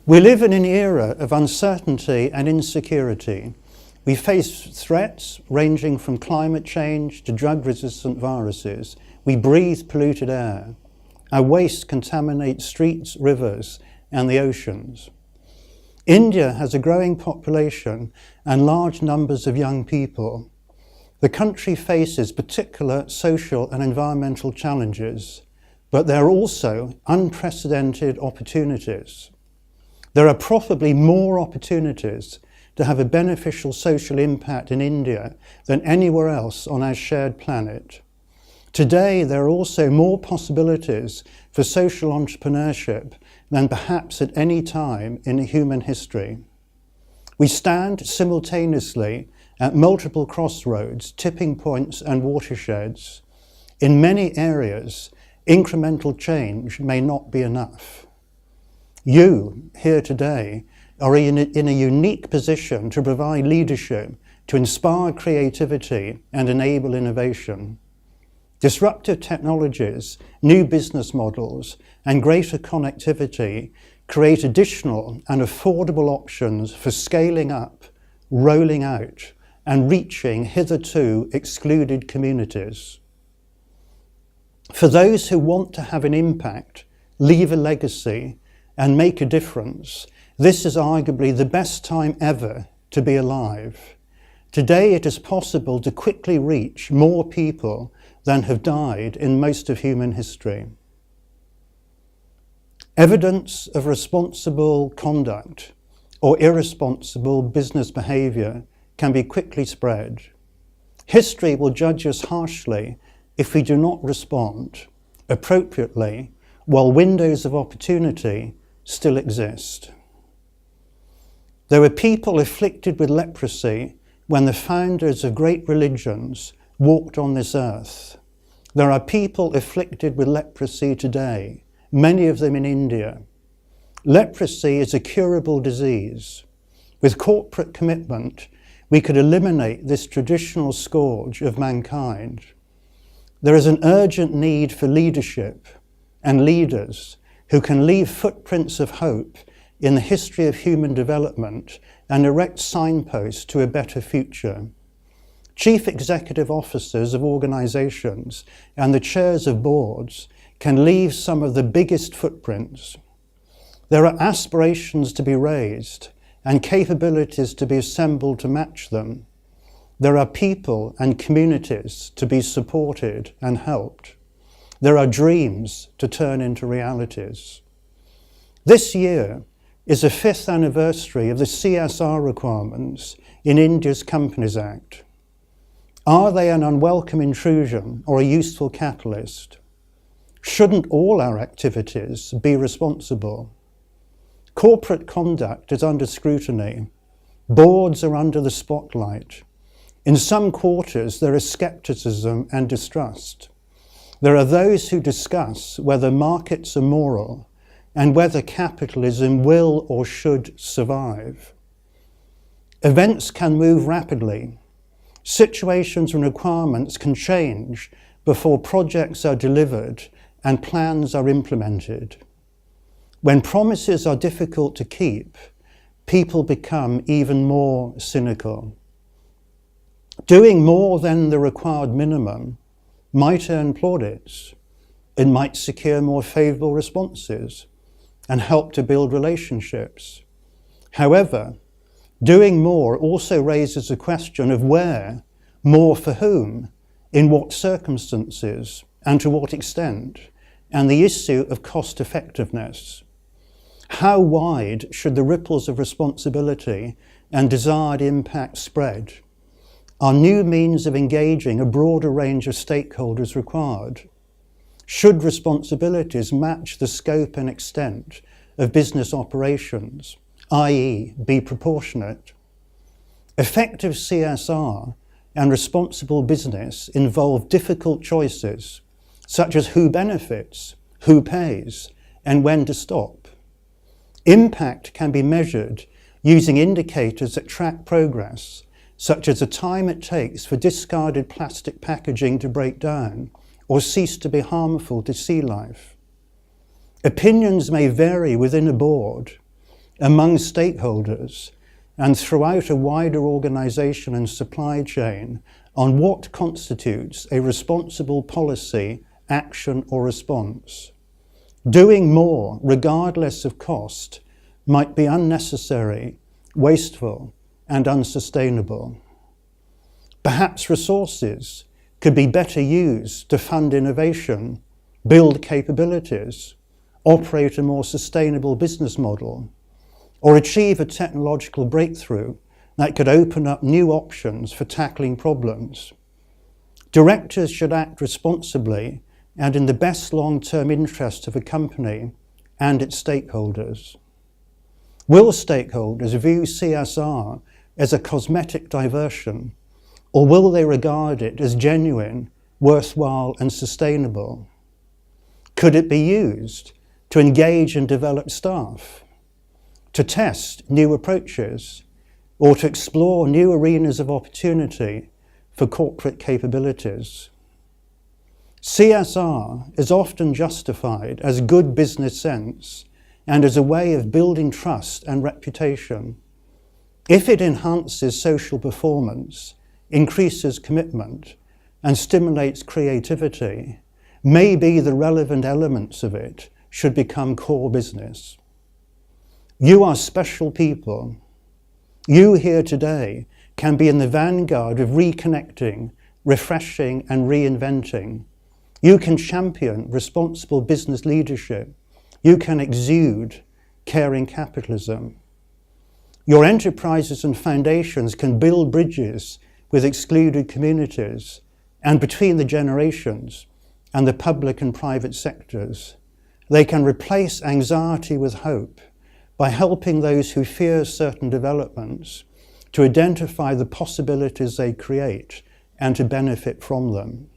We live in an era of uncertainty and insecurity. We face threats ranging from climate change to drug-resistant viruses. We breathe polluted air. Our waste contaminates streets, rivers, and the oceans. India has a growing population and large numbers of young people. The country faces particular social and environmental challenges, but there are also unprecedented opportunities. There are probably more opportunities to have a beneficial social impact in India than anywhere else on our shared planet. Today, there are also more possibilities for social entrepreneurship than perhaps at any time in human history. We stand simultaneously at multiple crossroads, tipping points and watersheds. In many areas, incremental change may not be enough. You, here today, are in a unique position to provide leadership, to inspire creativity and enable innovation. Disruptive technologies, new business models, and greater connectivity create additional and affordable options for scaling up, rolling out, and reaching hitherto excluded communities. For those who want to have an impact, leave a legacy, and make a difference, this is arguably the best time ever to be alive. Today it is possible to quickly reach more people than have died in most of human history. Evidence of responsible conduct or irresponsible business behaviour can be quickly spread. History will judge us harshly if we do not respond appropriately while windows of opportunity still exist. There were people afflicted with leprosy when the founders of great religions walked on this earth. There are people afflicted with leprosy today, many of them in India. Leprosy is a curable disease. With corporate commitment, we could eliminate this traditional scourge of mankind. There is an urgent need for leadership and leaders who can leave footprints of hope in the history of human development and erect signposts to a better future. Chief executive officers of organisations and the chairs of boards can leave some of the biggest footprints. There are aspirations to be raised and capabilities to be assembled to match them. There are people and communities to be supported and helped. There are dreams to turn into realities. This year is the 5th anniversary of the CSR requirements in India's Companies Act. Are they an unwelcome intrusion or a useful catalyst? Shouldn't all our activities be responsible? Corporate conduct is under scrutiny. Boards are under the spotlight. In some quarters, there is skepticism and distrust. There are those who discuss whether markets are moral and whether capitalism will or should survive. Events can move rapidly. Situations and requirements can change before projects are delivered and plans are implemented. When promises are difficult to keep, people become even more cynical. Doing more than the required minimum might earn plaudits. It might secure more favourable responses and help to build relationships. However, doing more also raises the question of where, more for whom, in what circumstances, and to what extent, and the issue of cost effectiveness. How wide should the ripples of responsibility and desired impact spread? Are new means of engaging a broader range of stakeholders required? Should responsibilities match the scope and extent of business operations, i.e. be proportionate? Effective CSR and responsible business involve difficult choices, such as who benefits, who pays, and when to stop. Impact can be measured using indicators that track progress, such as the time it takes for discarded plastic packaging to break down or cease to be harmful to sea life. Opinions may vary within a board, among stakeholders and throughout a wider organisation and supply chain on what constitutes a responsible policy, action or response. Doing more, regardless of cost, might be unnecessary, wasteful and unsustainable. Perhaps resources could be better used to fund innovation, build capabilities, operate a more sustainable business model, or achieve a technological breakthrough that could open up new options for tackling problems. Directors should act responsibly and in the best long-term interest of a company and its stakeholders. Will stakeholders view CSR as a cosmetic diversion, or will they regard it as genuine, worthwhile and sustainable? Could it be used to engage and develop staff, to test new approaches, or to explore new arenas of opportunity for corporate capabilities? CSR is often justified as good business sense and as a way of building trust and reputation. If it enhances social performance, increases commitment, and stimulates creativity, maybe the relevant elements of it should become core business. You are special people. You here today can be in the vanguard of reconnecting, refreshing, and reinventing. You can champion responsible business leadership. You can exude caring capitalism. Your enterprises and foundations can build bridges with excluded communities and between the generations and the public and private sectors. They can replace anxiety with hope by helping those who fear certain developments to identify the possibilities they create and to benefit from them.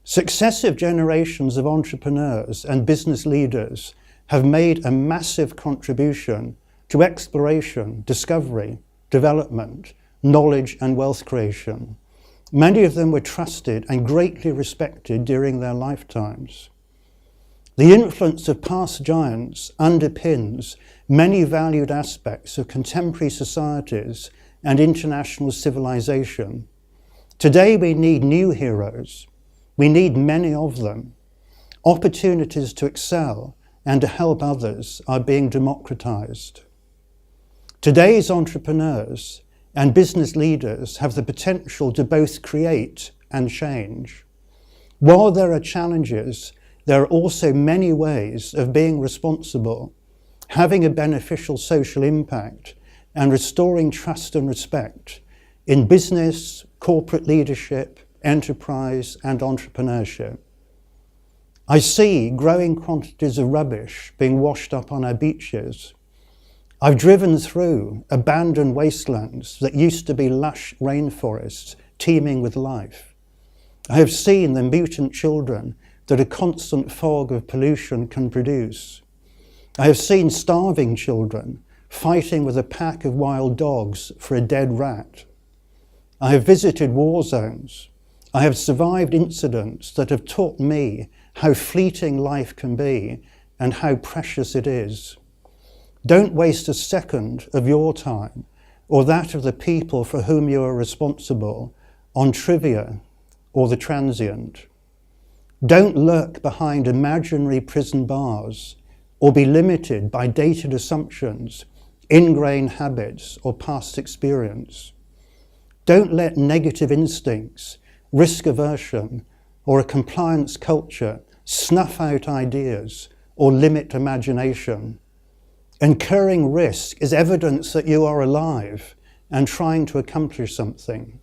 Successive generations of entrepreneurs and business leaders have made a massive contribution to exploration, discovery, development, knowledge and wealth creation. Many of them were trusted and greatly respected during their lifetimes. The influence of past giants underpins many valued aspects of contemporary societies and international civilization. Today we need new heroes. We need many of them. Opportunities to excel and to help others are being democratized. Today's entrepreneurs and business leaders have the potential to both create and change. While there are challenges, there are also many ways of being responsible, having a beneficial social impact, and restoring trust and respect in business, corporate leadership, enterprise, and entrepreneurship. I see growing quantities of rubbish being washed up on our beaches. I've driven through abandoned wastelands that used to be lush rainforests teeming with life. I have seen the mutant children that a constant fog of pollution can produce. I have seen starving children fighting with a pack of wild dogs for a dead rat. I have visited war zones. I have survived incidents that have taught me how fleeting life can be and how precious it is. Don't waste a second of your time or that of the people for whom you are responsible on trivia or the transient. Don't lurk behind imaginary prison bars or be limited by dated assumptions, ingrained habits, or past experience. Don't let negative instincts, risk aversion, or a compliance culture snuff out ideas or limit imagination. Incurring risk is evidence that you are alive and trying to accomplish something.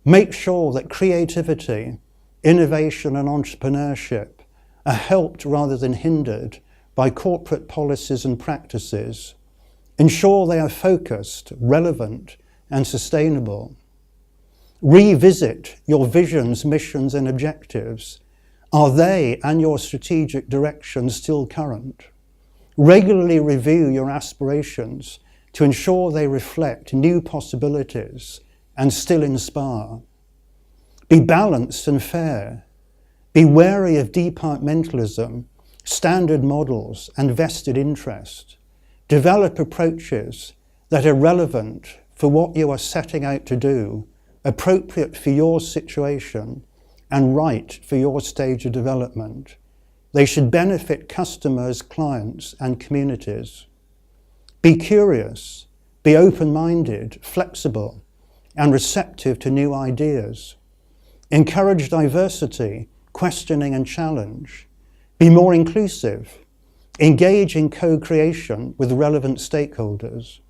Make sure that creativity, innovation and entrepreneurship are helped rather than hindered by corporate policies and practices. Ensure they are focused, relevant and sustainable. Revisit your visions, missions and objectives. Are they and your strategic direction still current? Regularly review your aspirations to ensure they reflect new possibilities and still inspire. Be balanced and fair. Be wary of departmentalism standard models and vested interest. Develop approaches that are relevant for what you are setting out to do, appropriate for your situation, and right for your stage of development. They should benefit customers, clients, and communities. Be curious, be open-minded, flexible, and receptive to new ideas. Encourage diversity, questioning, and challenge. Be more inclusive. Engage in co-creation with relevant stakeholders.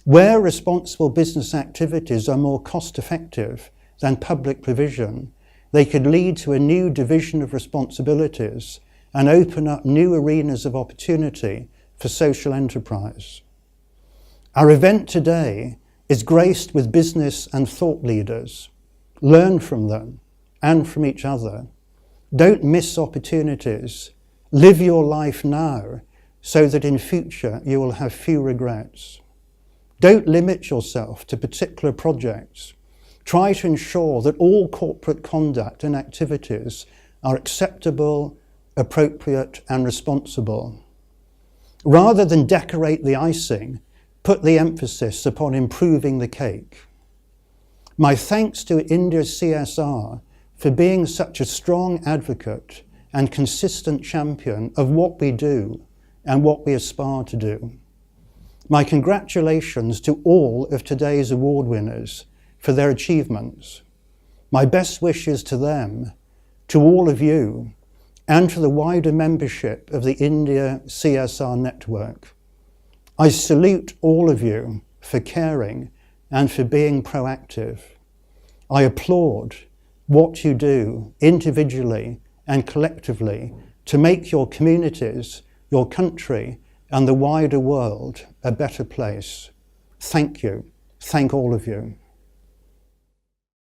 Where responsible business activities are more cost-effective than public provision, they could lead to a new division of responsibilities and open up new arenas of opportunity for social enterprise. Our event today is graced with business and thought leaders. Learn from them and from each other. Don't miss opportunities. Live your life now so that in future you will have few regrets. Don't limit yourself to particular projects. Try to ensure that all corporate conduct and activities are acceptable, appropriate, and responsible. Rather than decorate the icing, put the emphasis upon improving the cake. My thanks to India's CSR for being such a strong advocate and consistent champion of what we do and what we aspire to do. My congratulations to all of today's award winners for their achievements. My best wishes to them, to all of you, and to the wider membership of the India CSR network. I salute all of you for caring and for being proactive. I applaud what you do individually and collectively to make your communities, your country, and the wider world a better place. Thank you. Thank all of you.